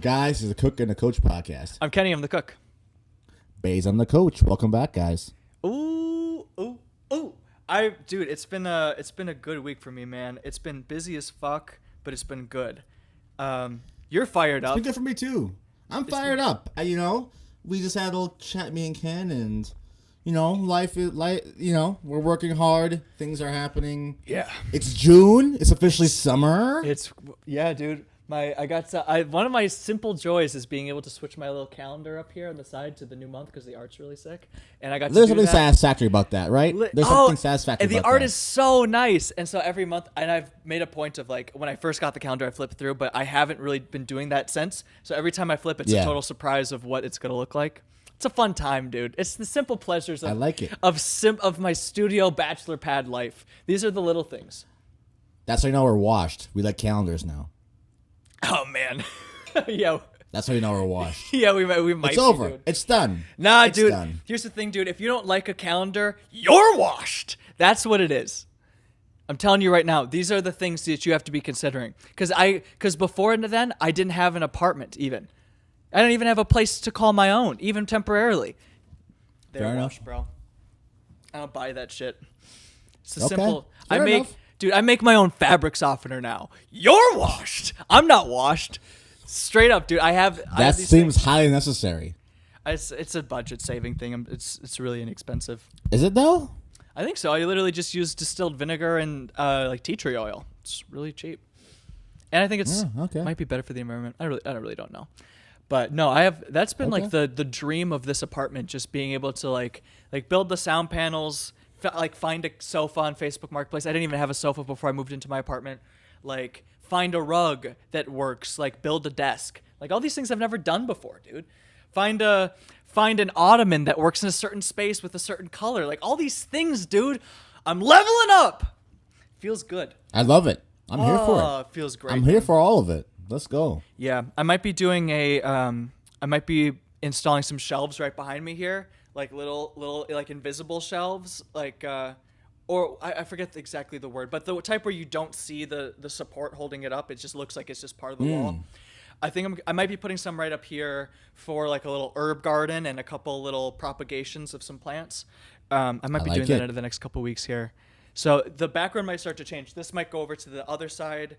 guys? This is the Cook and the Coach podcast. I'm Kenny. I'm the cook. Baeza, I'm the coach. Welcome back, guys. Ooh. Dude, it's been a good week for me, man. It's been busy as fuck, but it's been good. You're fired up. It's been good for me too. I'm fired up. We just had a little chat, me and Ken, and life is we're working hard. Things are happening. Yeah. It's June. It's officially summer. Dude. One of my simple joys is being able to switch my little calendar up here on the side to the new month because the art's really sick, and I got. There's to do something that. satisfactory about that, right? There's something satisfactory. And the about art that. is so nice, and so every month, and I've made a point of like when I first got the calendar, I flipped through, but I haven't really been doing that since. So every time I flip, it's a total surprise of what it's gonna look like. It's a fun time, dude. It's the simple pleasures of, I like it. of my studio bachelor pad life. These are the little things. That's how you know we're washed. We like calendars now. Oh man, yo. That's how you know we're washed. Yeah, we might. It's over. Dude. It's done. Nah, it's dude. Done. Here's the thing, dude. If you don't like a calendar, you're washed. That's what it is. I'm telling you right now. These are the things that you have to be considering. Because before then, I didn't have an apartment even. I didn't even have a place to call my own, even temporarily. They're washed, bro. I don't buy that shit. It's a simple. Fair enough. Dude, I make my own fabric softener now. You're washed. I'm not washed. Straight up, dude. That seems highly necessary. It's a budget saving thing. It's really inexpensive. Is it though? I think so. I literally just use distilled vinegar and like tea tree oil. It's really cheap, and I think might be better for the environment. I really don't know, but no, that's been like the dream of this apartment, just being able to like build the sound panels. Like find a sofa on Facebook Marketplace. I didn't even have a sofa before I moved into my apartment. Like find a rug that works. Like build a desk. Like all these things I've never done before, dude. Find an ottoman that works in a certain space with a certain color. Like all these things, dude. I'm leveling up. Feels good. I love it. I'm here for it. It feels great. I'm here for all of it. Let's go. Yeah, I might be doing I might be installing some shelves right behind me here. Like little like invisible shelves, like or I forget exactly the word, but the type where you don't see the support holding it up. It just looks like it's just part of the wall. I think I might be putting some right up here for like a little herb garden and a couple little propagations of some plants. I might be doing that in the next couple weeks here. So the background might start to change. This might go over to the other side.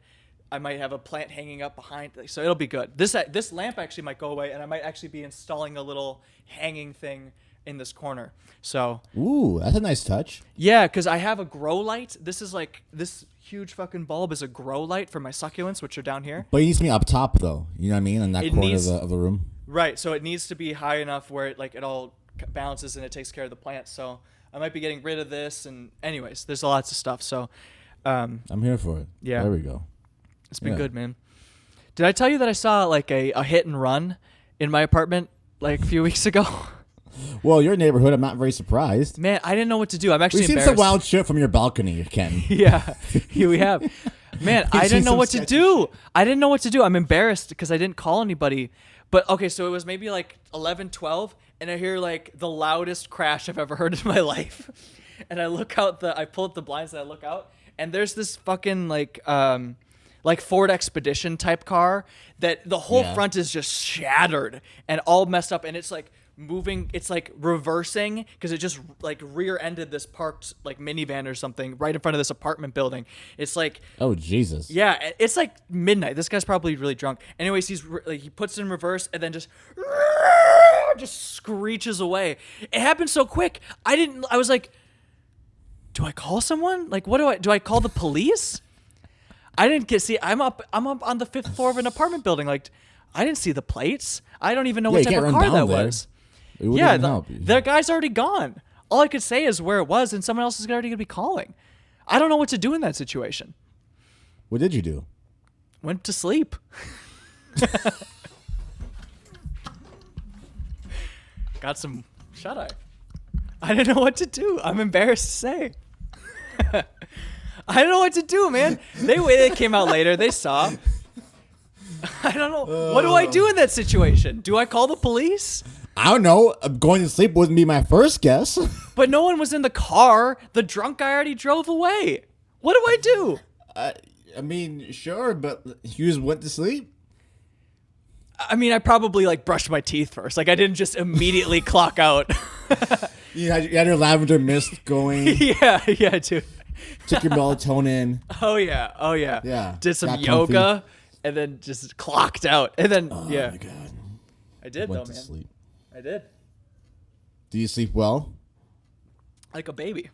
I might have a plant hanging up behind, so it'll be good. This lamp actually might go away, and I might actually be installing a little hanging thing in this corner. So ooh, that's a nice touch. Yeah, because I have a grow light. This huge fucking bulb is a grow light for my succulents, which are down here. But it needs to be up top though. You know what I mean? In that corner of the room. Right. So it needs to be high enough where it all balances and it takes care of the plants. So I might be getting rid of this. And anyways, there's lots of stuff. So I'm here for it. Yeah. There we go. It's been good, man. Did I tell you that I saw like a hit and run in my apartment like a few weeks ago? Well, your neighborhood, I'm not very surprised. Man, I didn't know what to do. I'm actually We've seen embarrassed. some wild shit from your balcony, Ken. Yeah, we have. Man, I didn't know what to do. I didn't know what to do. I'm embarrassed because I didn't call anybody. But, okay, so it was maybe like 11, 12, and I hear like the loudest crash I've ever heard in my life. And I pull up the blinds and I look out, and there's this fucking like Ford Expedition type car that the whole front is just shattered and all messed up, and it's like moving, it's like reversing because it just like rear-ended this parked like minivan or something right in front of this apartment building. It's like, oh Jesus, yeah, it's like midnight. This guy's probably really drunk. Anyways, he puts it in reverse and then just screeches away. It happened so quick. I was like, do I call someone? Like, what do I call the police? I didn't I'm up on the 5th floor of an apartment building. Like, I didn't see the plates. I don't even know what type of car that was. Yeah, the guy's already gone. All I could say is where it was, and someone else is already going to be calling. I don't know what to do in that situation. What did you do? Went to sleep. Got some shut-eye. I didn't know what to do. I'm embarrassed to say. I don't know what to do, man. They came out later. They saw. I don't know. What do I do in that situation? Do I call the police? I don't know. Going to sleep wouldn't be my first guess. But no one was in the car. The drunk guy already drove away. What do I do? I mean, sure, but you just went to sleep. I mean, I probably like brushed my teeth first. Like I didn't just immediately clock out. You had your lavender mist going. Yeah, dude. Took your melatonin. Oh yeah. Yeah. Did some Got yoga and then just clocked out. And then Oh yeah. my god. I did Went though, to man. sleep. I did. Do you sleep well? Like a baby.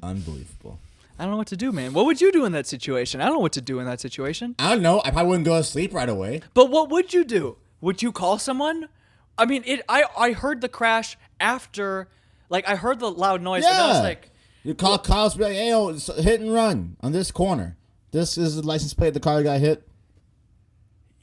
Unbelievable. I don't know what to do, man. What would you do in that situation? I don't know what to do in that situation. I don't know. I probably wouldn't go to sleep right away. But what would you do? Would you call someone? I mean, I heard the crash after, like, I heard the loud noise, and I was like, you call cops, be like, hey, yo, it's a hit and run on this corner. This is the license plate the car got hit.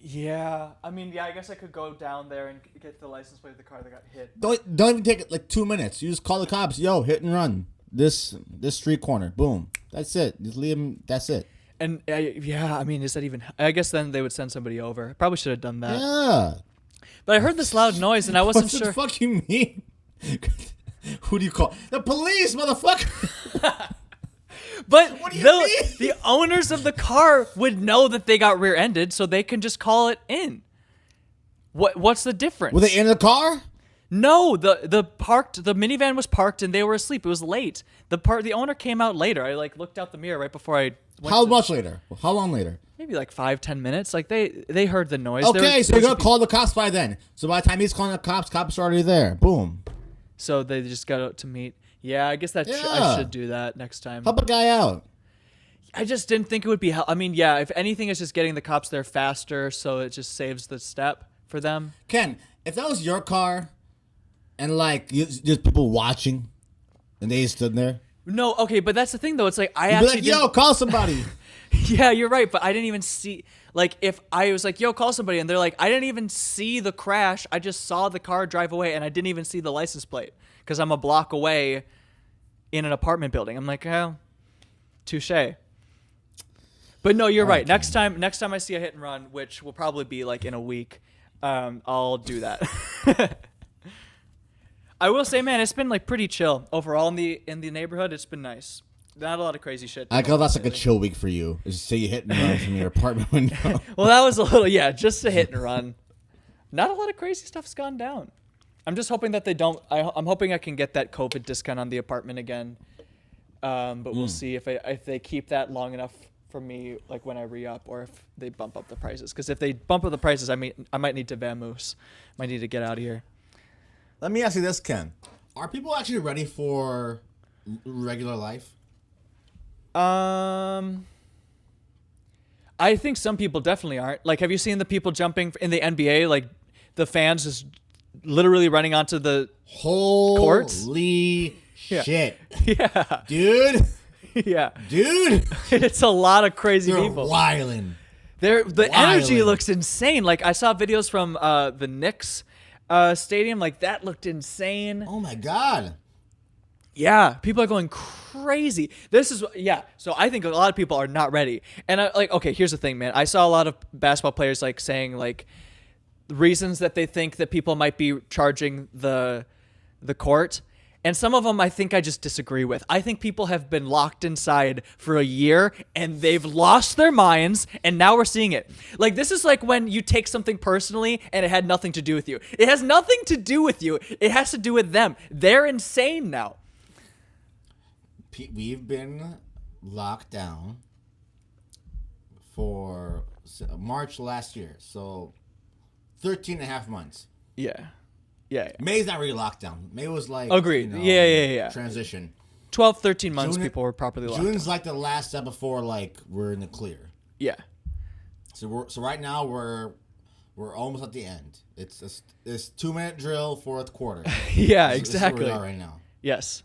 yeah. I mean, yeah, I guess I could go down there and get the license plate of the car that got hit. Don't even take like 2 minutes. You just call the cops. Yo, hit and run. This street corner. Boom. That's it. Just leave them. That's it. And yeah, I mean, is that even? I guess then they would send somebody over. Probably should have done that. Yeah. But I heard this loud noise, and I wasn't What sure. the fuck you mean? Who do you call? The police, motherfucker. But What do you mean? the owners of the car would know that they got rear-ended, so they can just call it in. What's the difference? Were they in the car? No, the minivan was parked and they were asleep. It was late. The owner came out later. I like looked out the mirror right before I went. How much later? How long later? Maybe like 5-10 minutes. Like they heard the noise. Okay, so you're gonna call the cops by then. So by the time he's calling the cops are already there. Boom. So they just got out to meet. Yeah, I guess that I Yeah. should do that next time. Help a guy out. I just didn't think it would be. I mean, yeah, if anything, it's just getting the cops there faster, so it just saves the step for them. Ken, if that was your car, and like there's people watching, and they stood there, No, okay, but that's the thing though. It's like I you'd be actually like, "Yo, call somebody." Yeah, you're right, but I didn't even see, like, if I was like, yo, call somebody, and they're like, I didn't even see the crash. I just saw the car drive away, and I didn't even see the license plate because I'm a block away in an apartment building. I'm like, oh, touche. But no, you're right. Next time I see a hit and run, which will probably be like in a week, I'll do that. I will say, man, it's been like pretty chill overall in the neighborhood. It's been nice. Not a lot of crazy shit. I go, that's like a chill week for you. Is to say you hit and run from your apartment window. Well, that was a little, yeah, just a hit and run. Not a lot of crazy stuff's gone down. I'm just hoping that they don't. I'm hoping I can get that COVID discount on the apartment again. But we'll see if they keep that long enough for me, like when I re-up, or if they bump up the prices. Because if they bump up the prices, I might need to vamoose. Might need to get out of here. Let me ask you this, Ken. Are people actually ready for regular life? I think some people definitely aren't. Like, have you seen the people jumping in the NBA? Like, the fans just literally running onto the courts? Holy shit. Yeah. Dude. Yeah. Dude. It's a lot of crazy They're people. wildin'. The energy Wildin'. looks insane. Like, I saw videos from the Knicks stadium. Like, that looked insane. Oh my god. Yeah, people are going crazy. So I think a lot of people are not ready. And okay, here's the thing, man. I saw a lot of basketball players like saying like the reasons that they think that people might be charging the court. And some of them I think I just disagree with. I think people have been locked inside for a year and they've lost their minds, and now we're seeing it. Like, this is like when you take something personally and it had nothing to do with you. It has nothing to do with you. It has to do with them. They're insane now. We've been locked down for March last year, so 13 and a half months. Yeah. May's not really locked down. May was like... Agreed. Yeah. Transition. 12, 13 months people were properly locked June's down. like the last step before like we're in the clear. Yeah. So right now we're almost at the end. It's 2-minute drill, fourth quarter. Yeah, This is where exactly. we are right now. Yes.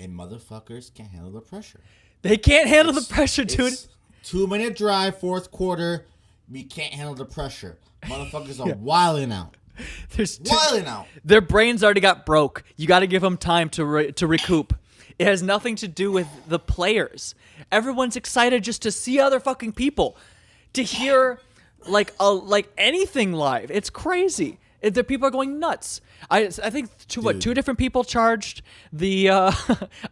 And motherfuckers can't handle the pressure. They can't handle the pressure, dude. It's 2-minute drive, fourth quarter. We can't handle the pressure. Motherfuckers are wilding out. Wilding out. Their brains already got broke. You got to give them time to recoup. It has nothing to do with the players. Everyone's excited just to see other fucking people, to hear like anything live. It's crazy. The people are going nuts. I think two different people charged the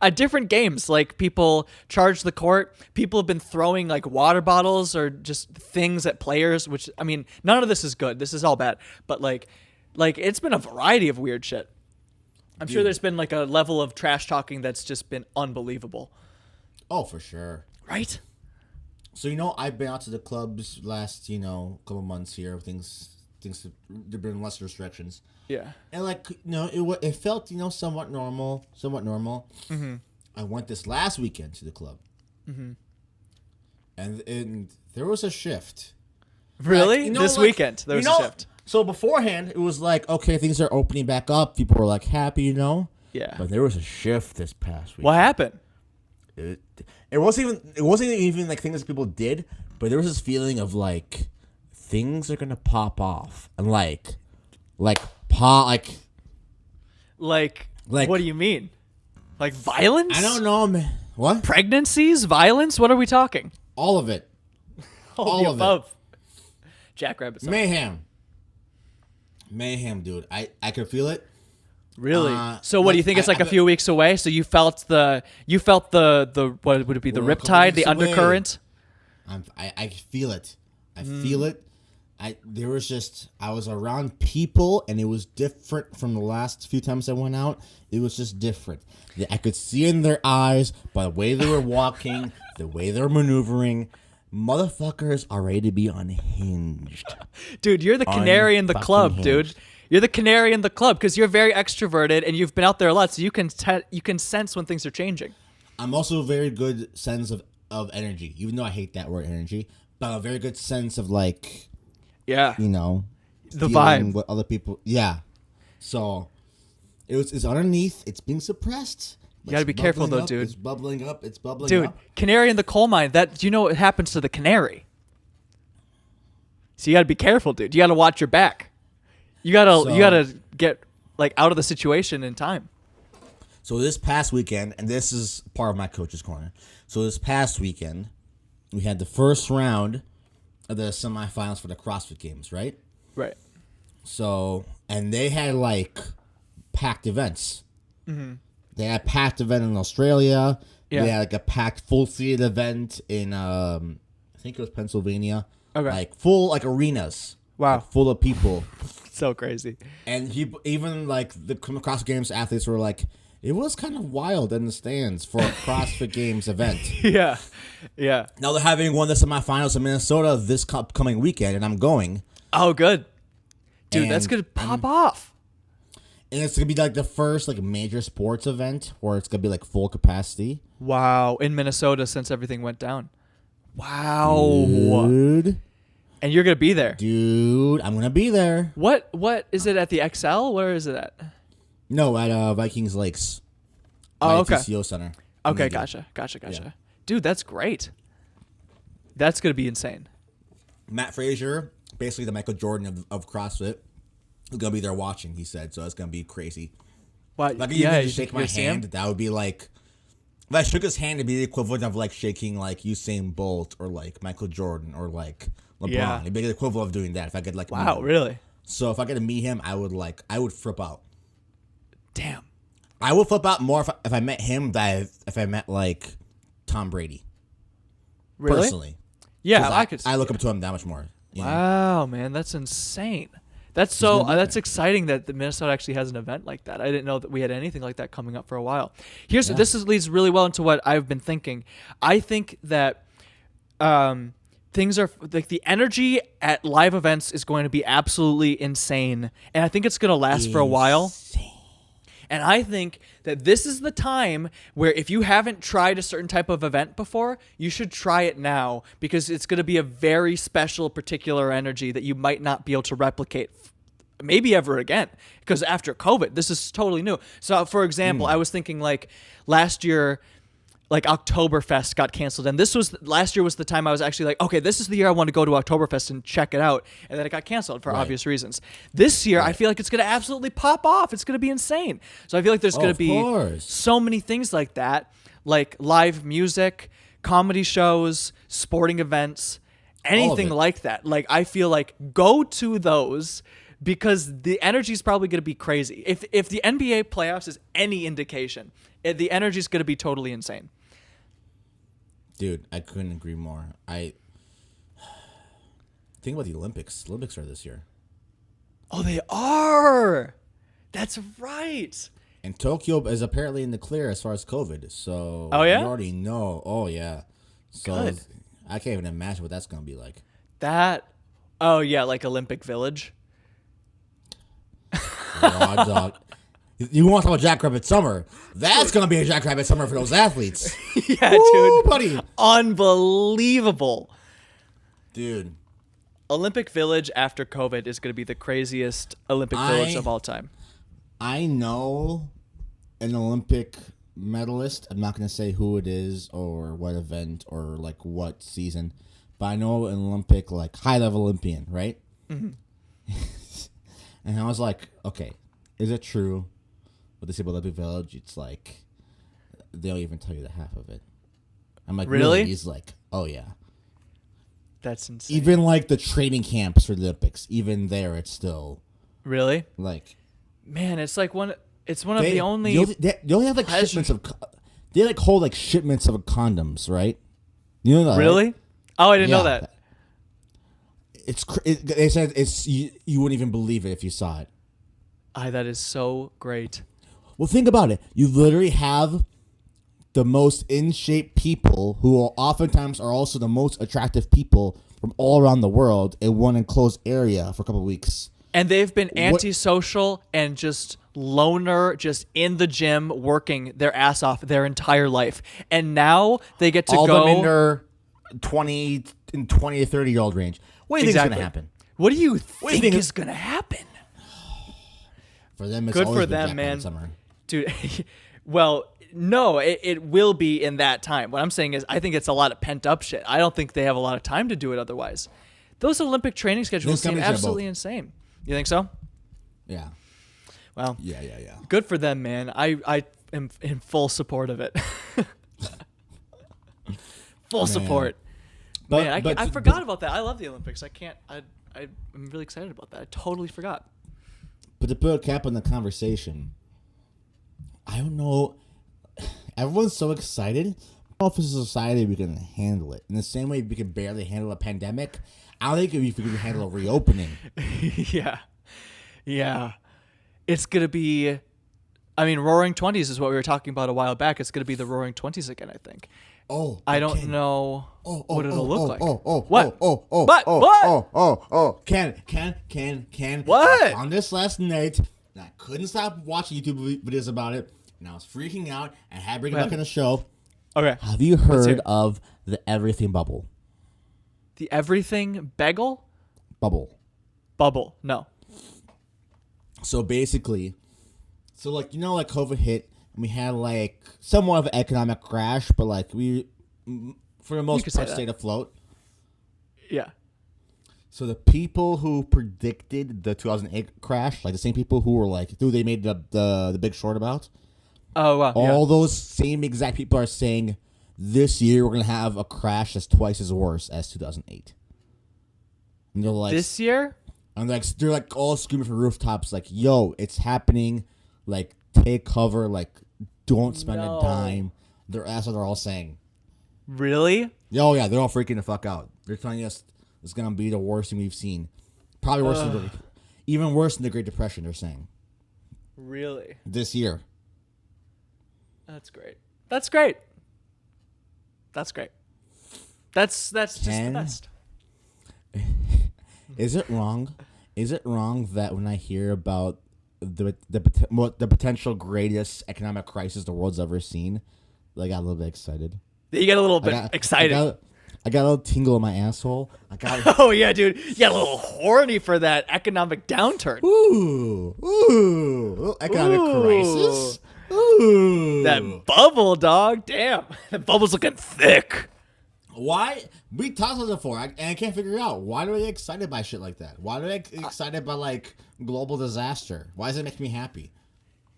at different games. Like people charged the court. People have been throwing like water bottles or just things at players. Which I mean, none of this is good. This is all bad. But like it's been a variety of weird shit. I'm sure there's been like a level of trash talking that's just been unbelievable. Oh, for sure. Right. So I've been out to the clubs last couple months here. Things there've been less restrictions. Yeah. And it felt somewhat normal. Mm-hmm. I went this last weekend to the club. Mm-hmm. And there was a shift. Really? This weekend there was a shift. So beforehand it was like, okay, things are opening back up. People were like happy, Yeah. But there was a shift this past week. What happened? It wasn't even like things that people did, but there was this feeling of like things are gonna pop off and like what do you mean? Like violence? I don't know, man. What? Pregnancies? Violence? What are we talking? All of it. All of it. Jackrabbit. Mayhem, dude. I could feel it. Really? So what do you think? It's like a few weeks away. So you felt the what would it be? The riptide, the undercurrent. I feel it. I feel it. I was around people and it was different from the last few times I went out. It was just different. I could see in their eyes by the way they were walking, the way they were maneuvering. Motherfuckers are ready to be unhinged. Dude, you're the canary in the club, dude. You're the canary in the club because you're very extroverted and you've been out there a lot, so you can sense when things are changing. I'm also a very good sense of energy, even though I hate that word energy, but a very good sense of like, yeah, the vibe. What other people, yeah. So it's underneath. It's being suppressed. You gotta be careful though, dude. It's bubbling up. Dude, canary in the coal mine. Do you know what happens to the canary? So you gotta be careful, dude. You gotta watch your back. You gotta get like out of the situation in time. So this past weekend, and this is part of my coach's corner. So this past weekend, we had the first round of the semifinals for the CrossFit Games, right? Right. So, and they had like packed events. Mm-hmm. They had a packed event in Australia. Yeah. They had like a packed full-seated event in, I think it was Pennsylvania. Okay. Like full like arenas. Wow. Like, full of people. So crazy. And even like the CrossFit Games athletes were like, it was kind of wild in the stands for a CrossFit Games event. Yeah. Yeah. Now they're having one of the semifinals in Minnesota this coming weekend, and I'm going. Oh, good. Dude, that's going to pop off. And it's going to be like the first like major sports event where it's going to be like full capacity. Wow. In Minnesota since everything went down. Wow. Dude. And you're going to be there. Dude, I'm going to be there. What is it at the XL? Where is it at? No, at Vikings Lakes. Oh, okay. TCO Center. Okay, gotcha. Yeah. Dude, that's great. That's going to be insane. Matt Frazier, basically the Michael Jordan of CrossFit, is going to be there watching, he said. So it's going to be crazy. What? Like, you just shake my hand. That would be like... If I shook his hand, it'd be the equivalent of like shaking like Usain Bolt or like Michael Jordan or like LeBron. Yeah. It'd be the equivalent of doing that if I could like... Wow, really? So if I get to meet him, I would flip out. Damn. I would flip out more if I met him than if I met like Tom Brady. Really? Personally. Yeah, I could. I look up to him that much more. Wow, man, that's insane. That's exciting that the Minnesota actually has an event like that. I didn't know that we had anything like that coming up for a while. Leads really well into what I've been thinking. I think that things are like the energy at live events is going to be absolutely insane, and I think it's going to last for a while. And I think that this is the time where if you haven't tried a certain type of event before, you should try it now because it's going to be a very special, particular energy that you might not be able to replicate maybe ever again. Because after COVID, this is totally new. So, for example, I was thinking like last year, like Oktoberfest got canceled. And last year was the time I was actually like, okay, this is the year I want to go to Oktoberfest and check it out. And then it got canceled for obvious reasons. This year, I feel like it's going to absolutely pop off. It's going to be insane. So I feel like there's going to be so many things like that, like live music, comedy shows, sporting events, anything like that. Like I feel like go to those. because the energy is probably going to be crazy. If the NBA playoffs is any indication, the energy is going to be totally insane. Dude, I couldn't agree more. I think about the Olympics. The Olympics are this year. Oh, they are. That's right. And Tokyo is apparently in the clear as far as COVID. So Oh, yeah? you already know. Oh, yeah. So Good. I can't even imagine what that's going to be like. Oh yeah, like Olympic Village. Raw dog. You want to talk about Jackrabbit Summer? That's going to be a Jackrabbit Summer for those athletes. Yeah, Woo, dude. buddy. Unbelievable. Dude. Olympic Village after COVID is going to be the craziest Olympic Village of all time. I know an Olympic medalist. I'm not going to say who it is or what event or like what season, but I know an Olympic, like high level Olympian, right? Mm-hmm. And I was like, okay, is it true what they say about Olympic Village? It's like they don't even tell you the half of it. I'm like, really? He's like, oh yeah. That's insane. Even like the training camps for the Olympics, even there, it's still really like, man, it's like one of the only. They only have like shipments of. They like hold like shipments of condoms, right? You know that, really? Right? Oh, I didn't know that. They said it's you wouldn't even believe it if you saw it. That is so great. Well, think about it. You literally have the most in shape people who are oftentimes are also the most attractive people from all around the world in one enclosed area for a couple of weeks. And they've been antisocial and just loner, just in the gym working their ass off their entire life. And now they get to all go them in their 20 to 30-year-old range. What do you think is going to happen? What do you think is going to happen? For them, it's good always for been them, man. Summer. Dude, well, no, it will be in that time. What I'm saying is I think it's a lot of pent-up shit. I don't think they have a lot of time to do it otherwise. Those Olympic training schedules seem absolutely insane. You think so? Yeah. Well, yeah. Good for them, man. I am in full support of it. Full support. But, man, I forgot about that. I love the Olympics. I'm really excited about that. I totally forgot. But to put a cap on the conversation, I don't know. Everyone's so excited. I don't know if as a society we can handle it. In the same way we can barely handle a pandemic, I don't think we can handle a reopening. Yeah. It's going to be, I mean, Roaring 20s is what we were talking about a while back. It's going to be the Roaring 20s again, I think. I don't know what it'll look like. What? Ken. What? I found this last night, and I couldn't stop watching YouTube videos about it, and I was freaking out, and I had to bring it back on the show. Okay. Have you heard of the everything bubble? The everything bagel? Bubble. No. So basically, like, you know, like COVID hit, and we had like somewhat of an economic crash, but like we, for the most part, stayed afloat. Yeah. So the people who predicted the 2008 crash, like the same people who were like, dude, they made the Big Short about. Oh, wow. All those same exact people are saying this year we're going to have a crash that's twice as worse as 2008. And they're like, this year? And like they're like all screaming from rooftops, like, yo, it's happening. Like, take cover. Like, don't spend a dime. That's what they're all saying. Really? Oh, yeah. They're all freaking the fuck out. They're telling us it's going to be the worst thing we've seen. Probably worse even worse than the Great Depression, they're saying. Really? This year. That's great. That's just the best. Is it wrong? Is it wrong that when I hear about the potential greatest economic crisis the world's ever seen, I got a little bit excited? You get a little bit excited. I got a little tingle in my asshole. Oh yeah, dude. You got a little horny for that economic downturn. Ooh, economic crisis. Ooh, that bubble, dog. Damn, that bubble's looking thick. Why? We talked about it before, and I can't figure it out. Why do I get excited by shit like that? Why do I get excited by like global disaster? Why does it make me happy?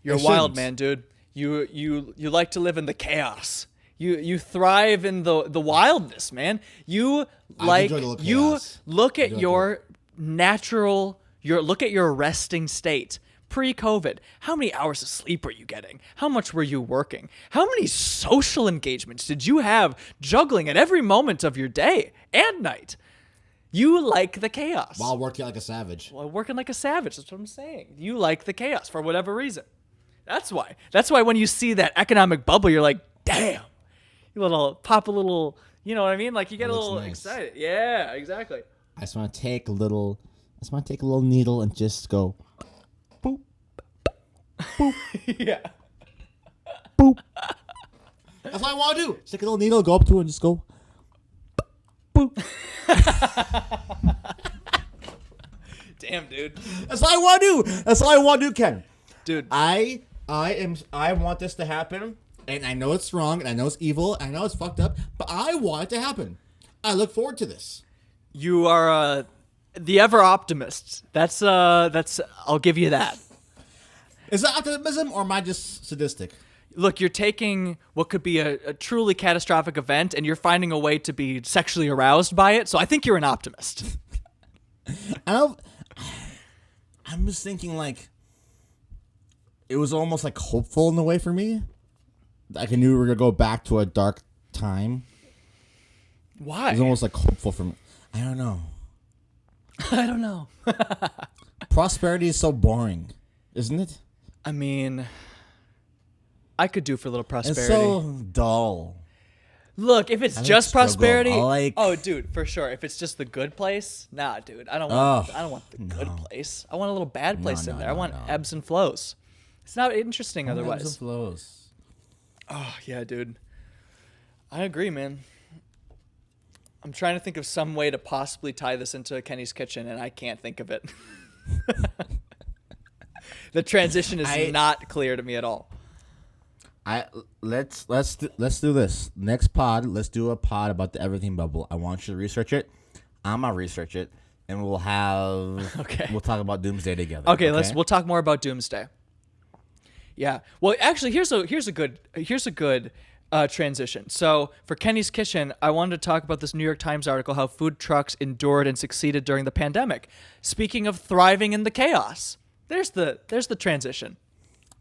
You're a wild man, dude. You like to live in the chaos. You thrive in the wildness, man. You look at your natural look at your resting state. Pre-COVID, how many hours of sleep were you getting? How much were you working? How many social engagements did you have juggling at every moment of your day and night? You like the chaos. While working like a savage. While working like a savage, that's what I'm saying. You like the chaos for whatever reason. That's why. That's why when you see that economic bubble, you're like, damn. You pop a little, you know what I mean? Like you get a little excited. Yeah, exactly. I just want to take a little needle and just go boop, boop. Yeah. Boop. That's what I want to do. Just take a little needle, go up to it, and just go boop. Damn, dude. That's what I want to do. That's all I want to do, Ken. Dude. I want this to happen, and I know it's wrong, and I know it's evil, and I know it's fucked up, but I want it to happen. I look forward to this. You are the ever optimist. That's I'll give you that. Is that optimism, or am I just sadistic? Look, you're taking what could be a truly catastrophic event, and you're finding a way to be sexually aroused by it. So I think you're an optimist. I'm just thinking, like, it was almost like hopeful in a way for me. Like I knew we were gonna go back to a dark time. Why? It was almost like hopeful for me. I don't know. I don't know. Prosperity is so boring, isn't it? I mean, I could do for a little prosperity. It's so dull. Look, if it's just prosperity, oh, dude, for sure. If it's just the good place, nah, dude, I don't want the good place. I want a little bad place in there. I want ebbs and flows. It's not interesting otherwise. Ebbs and flows. Oh yeah, dude. I agree, man. I'm trying to think of some way to possibly tie this into Kenny's Kitchen, and I can't think of it. The transition is not clear to me at all. Let's do this next pod. Let's do a pod about the everything bubble. I want you to research it. I'm gonna research it, and we'll talk about Doomsday together. Okay, we'll talk more about Doomsday. Yeah. Well, actually, here's a good transition. So for Kenny's Kitchen, I wanted to talk about this New York Times article, how food trucks endured and succeeded during the pandemic. Speaking of thriving in the chaos, there's the transition.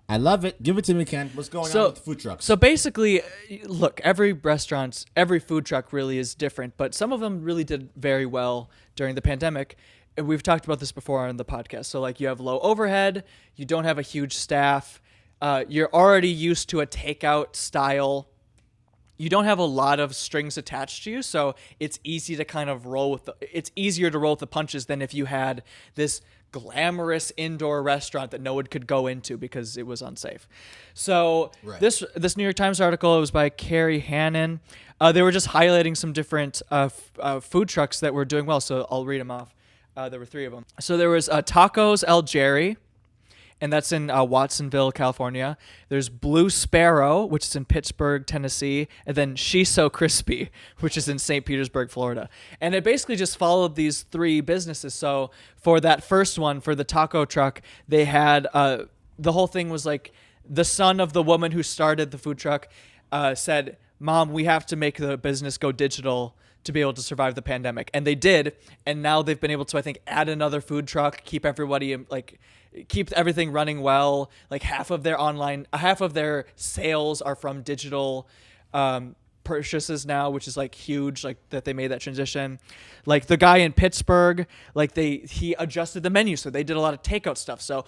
I love it. Give it to me, Ken. What's going on with the food trucks? So basically, look, every food truck really is different, but some of them really did very well during the pandemic. And we've talked about this before on the podcast. So like you have low overhead, you don't have a huge staff, you're already used to a takeout style. You don't have a lot of strings attached to you, so it's easy to kind of it's easier to roll with the punches than if you had this glamorous indoor restaurant that no one could go into because it was unsafe. So this New York Times article, it was by Carrie Hannon. They were just highlighting some different food trucks that were doing well. So I'll read them off. There were 3 of them. So there was Tacos El Jerry, and that's in Watsonville, California. There's Blue Sparrow, which is in Pittsburgh, Tennessee, and then She's So Crispy, which is in St. Petersburg, Florida. And it basically just followed these 3 businesses. So for that first one, for the taco truck, they had the whole thing was like the son of the woman who started the food truck said, "Mom, we have to make the business go digital to be able to survive the pandemic." And they did. And now they've been able to, I think, add another food truck, keep everything running well. Like half of their sales are from digital purchases now, which is like huge, like that they made that transition. Like the guy in Pittsburgh, like he adjusted the menu, so they did a lot of takeout stuff. So,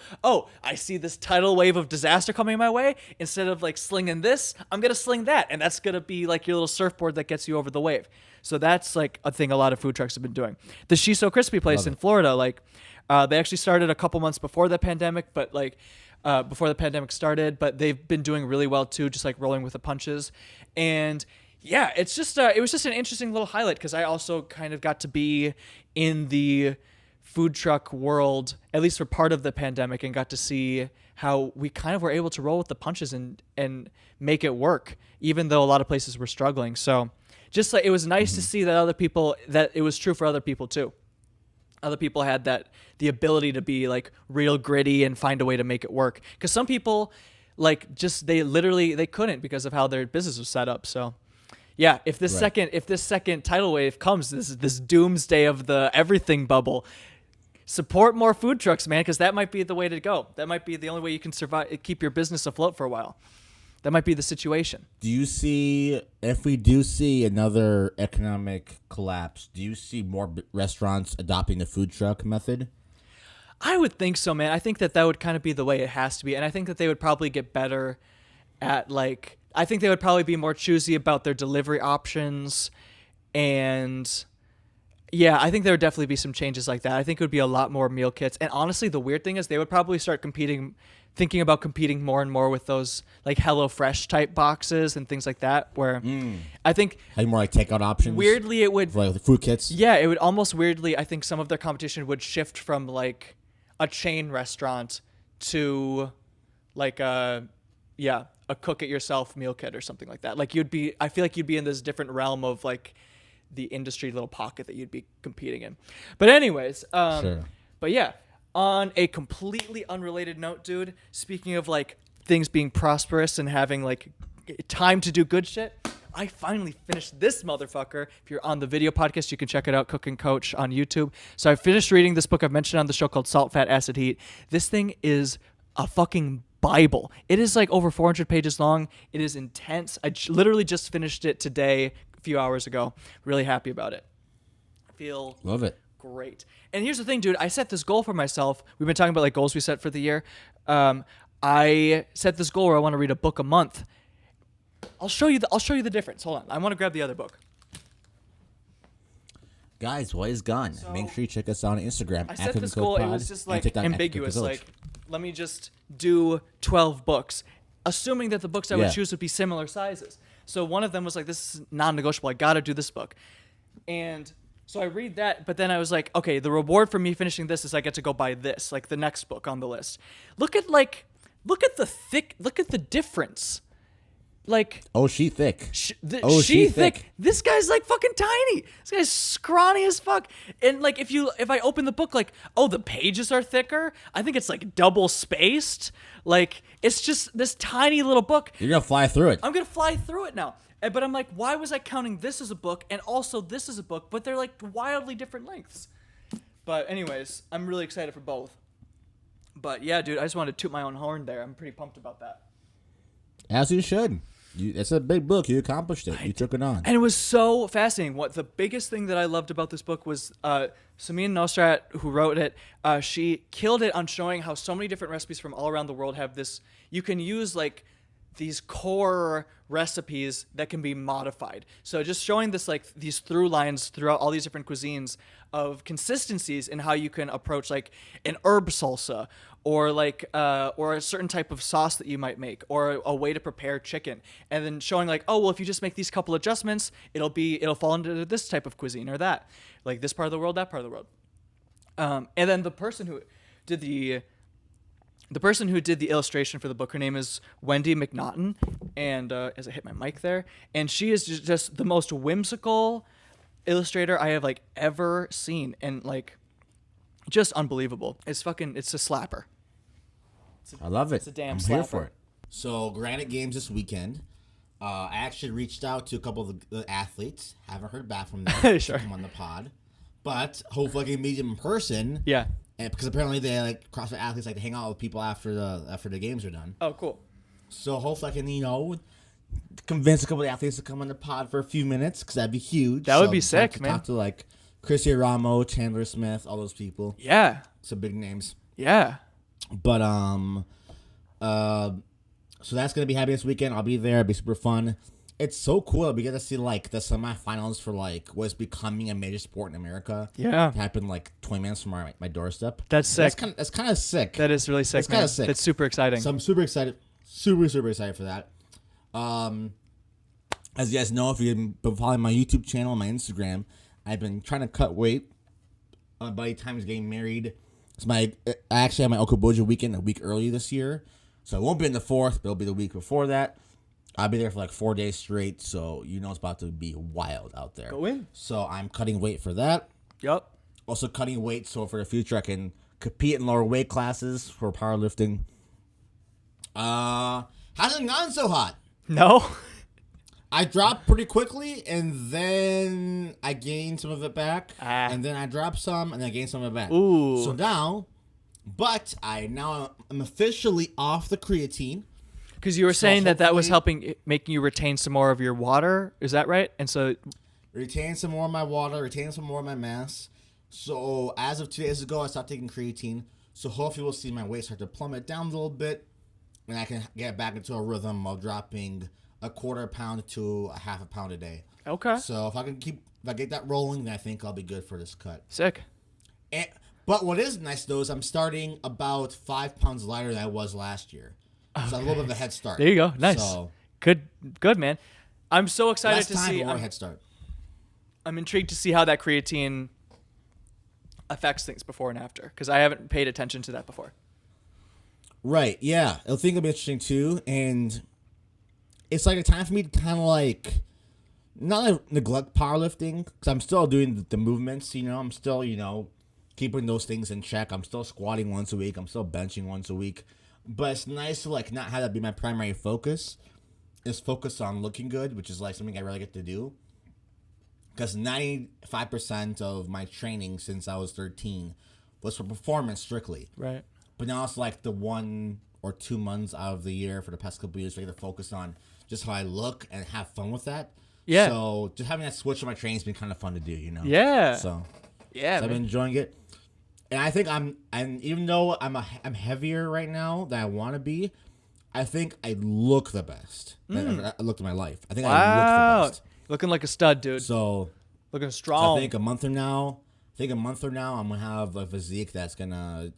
I see this tidal wave of disaster coming my way. Instead of like slinging this, I'm gonna sling that, and that's gonna be like your little surfboard that gets you over the wave. So that's like a thing a lot of food trucks have been doing. The She's So Crispy place in Florida, like they actually started a couple months before the pandemic, but like before the pandemic started, but they've been doing really well too, just like rolling with the punches. And yeah, it's just it was just an interesting little highlight because I also kind of got to be in the food truck world, at least for part of the pandemic, and got to see how we kind of were able to roll with the punches and make it work, even though a lot of places were struggling. So just like it was nice to see that it was true for other people too. Other people had the ability to be like real gritty and find a way to make it work. Because some people like just they couldn't because of how their business was set up. So yeah, if this second tidal wave comes, this doomsday of the everything bubble, support more food trucks, man, because that might be the way to go. That might be the only way you can survive, keep your business afloat for a while. That might be the situation. Do you see, if we do see another economic collapse, do you see more restaurants adopting the food truck method? I would think so, man. I think that would kind of be the way it has to be. And I think that they would probably get better at, like, I think they would probably be more choosy about their delivery options. And yeah, I think there would definitely be some changes like that. I think it would be a lot more meal kits. And honestly, the weird thing is they would probably start thinking about competing more and more with those like HelloFresh type boxes and things like that, where I think like more like takeout options. Weirdly, it would for like the food kits. Yeah, it would almost weirdly. I think some of their competition would shift from like a chain restaurant to like a cook it yourself meal kit or something like that. Like I feel like you'd be in this different realm of like the industry little pocket that you'd be competing in. But anyways, Sure. But yeah. On a completely unrelated note, dude, speaking of like things being prosperous and having like time to do good shit, I finally finished this motherfucker. If you're on the video podcast, you can check it out, Cooking Coach on YouTube. So I finished reading this book I've mentioned on the show called Salt, Fat, Acid, Heat. This thing is a fucking Bible. It is like over 400 pages long. It is intense. I literally just finished it today, a few hours ago. Really happy about it. Love it. Great. And here's the thing, dude. I set this goal for myself. We've been talking about like goals we set for the year. I set this goal where I want to read a book a month. I'll show you the difference. Hold on. I want to grab the other book. Guys, what is gone? So, make sure you check us out on Instagram. I set this goal. It was just like ambiguous. Like, let me just do 12 books, assuming that the books I would choose would be similar sizes. So one of them was like, this is non-negotiable. I got to do this book. And so I read that, but then I was like, okay, the reward for me finishing this is I get to go buy this, like the next book on the list. Look at the difference. Like, oh, she thick. She thick. This guy's like fucking tiny. This guy's scrawny as fuck. And like, if I open the book, like, oh, the pages are thicker. I think it's like double spaced. Like, it's just this tiny little book. You're gonna fly through it. I'm gonna fly through it now. But I'm like, why was I counting this as a book and also this as a book? But they're like wildly different lengths. But anyways, I'm really excited for both. But yeah, dude, I just wanted to toot my own horn there. I'm pretty pumped about that. As you should. It's a big book. You accomplished it. You took it on. And it was so fascinating. What the biggest thing that I loved about this book was Samin Nosrat, who wrote it, she killed it on showing how so many different recipes from all around the world have this. You can use like these core recipes that can be modified. So just showing this like these through lines throughout all these different cuisines of consistencies in how you can approach like an herb salsa or like or a certain type of sauce that you might make or a way to prepare chicken, and then showing like, oh well, if you just make these couple adjustments, it'll fall into this type of cuisine or that, like this part of the world, that part of the world. And then the person who did the illustration for the book, her name is Wendy McNaughton, and as I hit my mic there, and she is just the most whimsical illustrator I have like ever seen, and like just unbelievable. It's a slapper. I love it. It's a damn I'm slapper. here for it. So Granite Games this weekend. I actually reached out to a couple of the athletes. Haven't heard back from them. Sure. Them on the pod, but hopefully I can meet them in person. Yeah. And because apparently they like CrossFit athletes like to hang out with people after the games are done. Oh, cool. So hopefully I can convince a couple of athletes to come on the pod for a few minutes, because that'd be huge. That would be sick, man. Talk to like Chrissy Ramo, Chandler Smith, all those people. Yeah. Some big names. Yeah. But so that's gonna be happening this weekend. I'll be there. It'll be super fun. It's so cool that we get to see like the semifinals for like what's becoming a major sport in America. Yeah. It happened like 20 minutes from my doorstep. That's sick. That's kind of sick. That is really sick. That's kind of sick. That's super exciting. So I'm super excited. Super excited for that. As you guys know, if you've been following my YouTube channel and my Instagram, I've been trying to cut weight. My buddy Time's getting married. I actually have my Okoboji weekend a week early this year. So it won't be in the 4th, but it'll be the week before that. I'll be there for like 4 days straight, so it's about to be wild out there. Go in. So I'm cutting weight for that. Yup. Also cutting weight so for the future I can compete in lower weight classes for powerlifting. Hasn't gone so hot. No. I dropped pretty quickly, and then I gained some of it back, and then I dropped some, and I gained some of it back. Ooh. So now, I'm officially off the creatine. Because you were saying that was helping, making you retain some more of your water. Is that right? And so, retain some more of my water, retain some more of my mass. So as of 2 days ago, I stopped taking creatine. So hopefully we'll see my weight start to plummet down a little bit, and I can get back into a rhythm of dropping a quarter pound to a half a pound a day. Okay. So if I get that rolling, then I think I'll be good for this cut. Sick. But what is nice though is I'm starting about 5 pounds lighter than I was last year. Okay. So I have a little bit of a head start. There you go. Nice. So, good, man. I'm so excited to see. A head start. I'm intrigued to see how that creatine affects things before and after, because I haven't paid attention to that before. Right. Yeah. I think it'll be interesting too, and it's like a time for me to kind of like not like neglect powerlifting, because I'm still doing the movements. I'm still keeping those things in check. I'm still squatting once a week. I'm still benching once a week. But it's nice to like not have that be my primary focus. Is focus on looking good, which is like something I really get to do. Because 95% of my training since I was 13 was for performance strictly. Right. But now it's like the 1 or 2 months out of the year for the past couple of years, I get to focus on just how I look and have fun with that. Yeah. So just having that switch in my training has been kind of fun to do, Yeah. So yeah, I've been enjoying it. And I think I'm even though I'm heavier right now than I want to be, I think I look the best. I looked in my life. I think I look the best. Looking like a stud, dude. So looking strong. I think a month from now, I'm gonna have a physique that's gonna,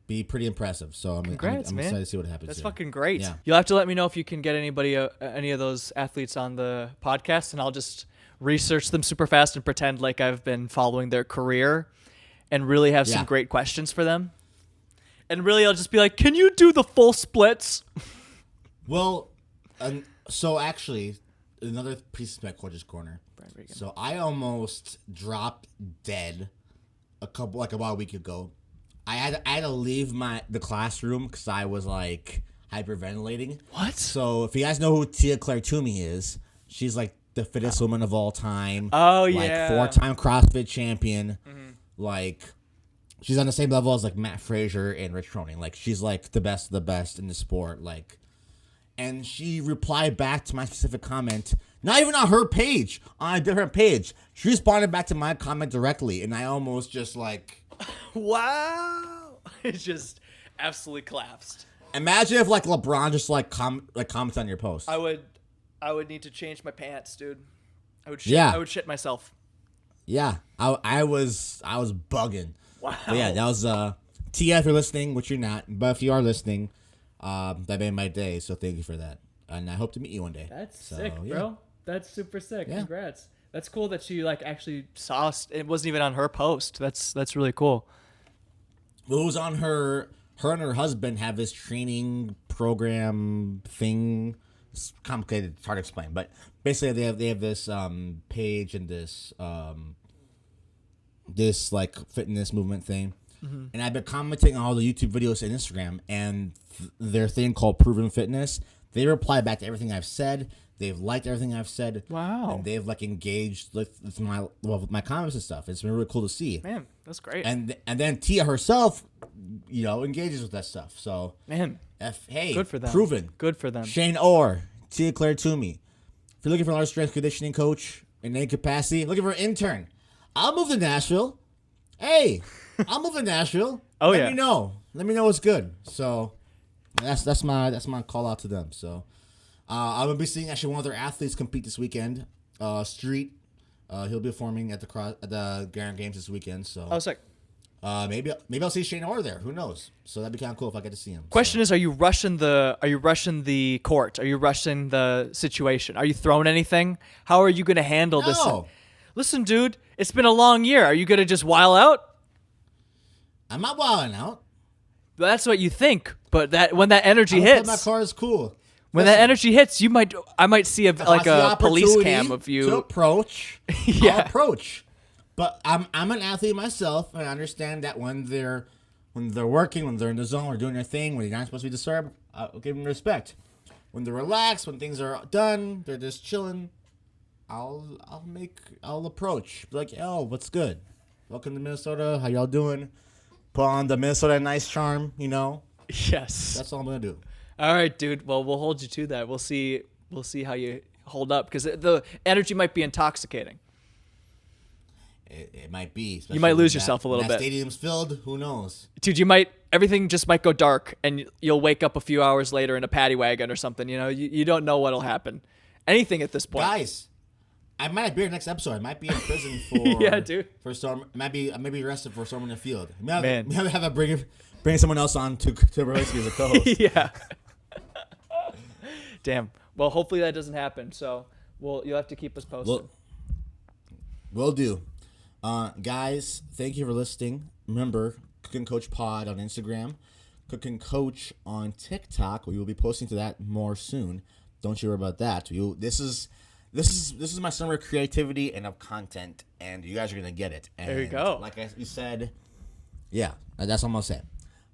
be pretty impressive. So I'm excited to see what happens. That's here. fucking great. Yeah. You'll have to let me know if you can get any of those athletes on the podcast, and I'll just research them super fast and pretend like I've been following their career, and really have some great questions for them. And really, I'll just be like, "Can you do the full splits?" Well, so actually, another piece of my coach's corner. So I almost dropped dead about a week ago. I had to leave the classroom because I was like hyperventilating. What? So if you guys know who TCATC Toomey is, she's like the fittest woman of all time. Oh yeah, 4-time CrossFit champion. Mm-hmm. Like she's on the same level as like Matt Frazier and Rich Froning. Like she's like the best of the best in the sport. Like, and she replied back to my specific comment. Not even on her page, on a different page. She responded back to my comment directly, and I almost just like... Wow! It just absolutely collapsed. Imagine if like LeBron just comments on your post. I would need to change my pants, dude. I would shit myself. Yeah, I was bugging. Wow. But yeah, that was Tia, if you're listening, which you're not, but if you are listening, that made my day. So thank you for that, and I hope to meet you one day. That's sick, bro. That's super sick. Yeah. Congrats. That's cool that she like actually saw. It wasn't even on her post. That's really cool. Well, it was on her. Her and her husband have this training program thing. It's complicated. It's hard to explain, but basically they have this page and this like fitness movement thing. Mm-hmm. And I've been commenting on all the YouTube videos and Instagram, and their thing called Proven Fitness. They reply back to everything I've said. They've liked everything I've said. Wow. And they've like engaged with my comments and stuff. It's been really cool to see. Man, that's great. And then Tia herself, engages with that stuff. So man, hey, good for them. Proven. Good for them. Shane Orr, Tia Claire Toomey. If you're looking for a large strength conditioning coach in any capacity, looking for an intern, I'll move to Nashville. Hey, I'll move to Nashville. Oh Let me know. Let me know what's good. So that's my call out to them. So. I'm gonna be seeing actually one of their athletes compete this weekend. Street, he'll be performing at the Grand Games this weekend. So, sick. Maybe I'll see Shane Orr there. Who knows? So that'd be kind of cool if I get to see him. Question is, are you rushing the court? Are you rushing the situation? Are you throwing anything? How are you gonna handle this? Listen, dude, it's been a long year. Are you gonna just while out? I'm not wilding out. That's what you think, but when that energy hits, my car is cool. When that energy hits, I might see a police cam of you to approach. Yeah. I'll approach, but I'm an athlete myself, and I understand that when they're working, when they're in the zone or doing their thing, when you're not supposed to be disturbed, I'll give them respect. when they're relaxed, when things are done, they're just chilling. I'll approach. Be like, yo, what's good? Welcome to Minnesota. How y'all doing? Put on the Minnesota nice charm, you know. Yes. That's all I'm gonna do. All right, dude. Well, we'll hold you to that. We'll see how you hold up because the energy might be intoxicating. It might be. You might lose when yourself a when little that bit. Stadium's filled. Who knows? Dude, everything just might go dark and you'll wake up a few hours later in a paddy wagon or something. You know, you don't know what'll happen. Anything at this point. Guys, I might be here next episode. I might be in prison for yeah, dude. For storm. I might be arrested for storming the field. Man. Maybe have to bring someone else on to replace me as a co-host. yeah. Damn. Well, hopefully that doesn't happen. So, you'll have to keep us posted. Will do. Guys, thank you for listening. Remember, Cooking Coach Pod on Instagram, Cooking Coach on TikTok. We will be posting to that more soon. Don't you worry about that. This is my summer of creativity and of content, and you guys are gonna get it. And there you go. Like we said, yeah, that's all I'm gonna say.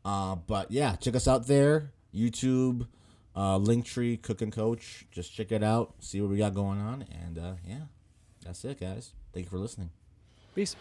But yeah, check us out there. YouTube, Linktree, Cooking Coach. Just check it out. See what we got going on, and yeah, that's it, guys. Thank you for listening. Peace.